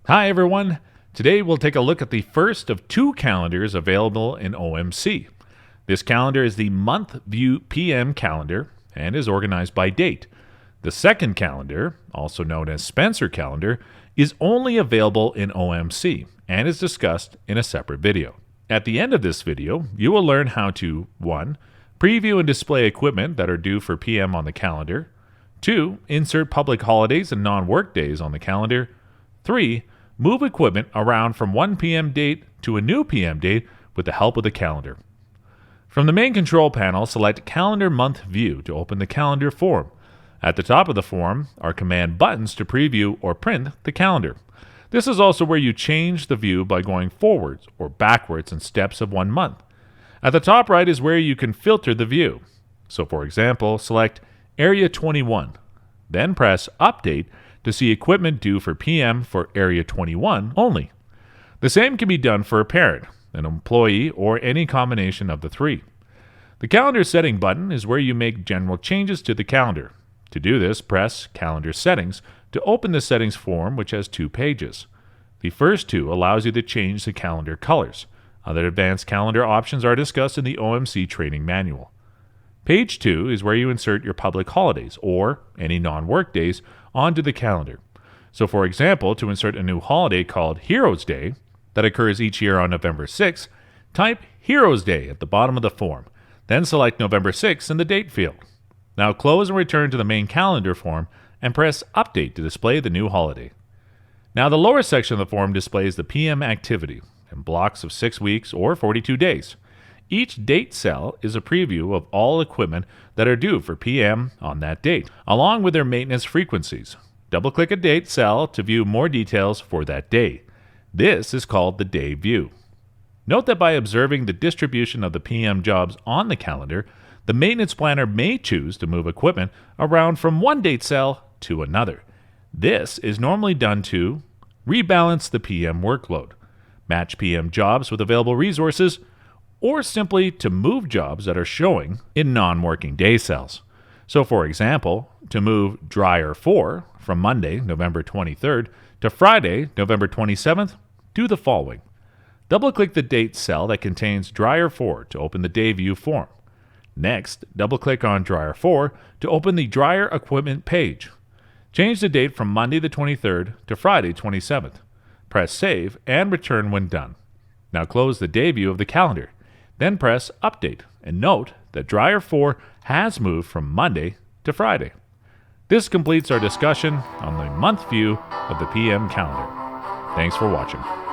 Hi everyone! Today we'll take a look at the first of two calendars available in OMC. This calendar is the Month View PM calendar and is organized by date. The second calendar, also known as Spencer calendar, is only available in OMC and is discussed in a separate video. At the end of this video, you will learn how to 1. Preview and display equipment that are due for PM on the calendar. 2. Insert public holidays and non-work days on the calendar. 3. Move equipment around from one PM date to a new PM date with the help of the calendar. From the main control panel, select Calendar Month View to open the calendar form. At the top of the form are command buttons to preview or print the calendar. This is also where you change the view by going forwards or backwards in steps of 1 month. At the top right is where you can filter the view. So for example, select Area 21, then press Update to see equipment due for PM for Area 21 only. The same can be done for a parent, an employee, or any combination of the three. The Calendar Setting button is where you make general changes to the calendar. To do this, press Calendar Settings to open the settings form, which has 2 pages. The first 2 allows you to change the calendar colors. Other advanced calendar options are discussed in the OMC training manual. Page 2 is where you insert your public holidays, or any non-work days, onto the calendar. So for example, to insert a new holiday called Heroes Day that occurs each year on November 6th, type Heroes Day at the bottom of the form, then select November 6th in the date field. Now close and return to the main calendar form and press Update to display the new holiday. Now the lower section of the form displays the PM activity in blocks of 6 weeks or 42 days. Each date cell is a preview of all equipment that are due for PM on that date, along with their maintenance frequencies. Double-click a date cell to view more details for that day. This is called the day view. Note that by observing the distribution of the PM jobs on the calendar, the maintenance planner may choose to move equipment around from one date cell to another. This is normally done to rebalance the PM workload, match PM jobs with available resources, or simply to move jobs that are showing in non-working day cells. So for example, to move Dryer 4 from Monday, November 23rd to Friday, November 27th, do the following. Double-click the date cell that contains Dryer 4 to open the day view form. Next, double-click on Dryer 4 to open the dryer equipment page. Change the date from Monday the 23rd to Friday 27th. Press Save and return when done. Now close the day view of the calendar. Then press Update and note that Dryer 4 has moved from Monday to Friday. This completes our discussion on the month view of the PM calendar. Thanks for watching.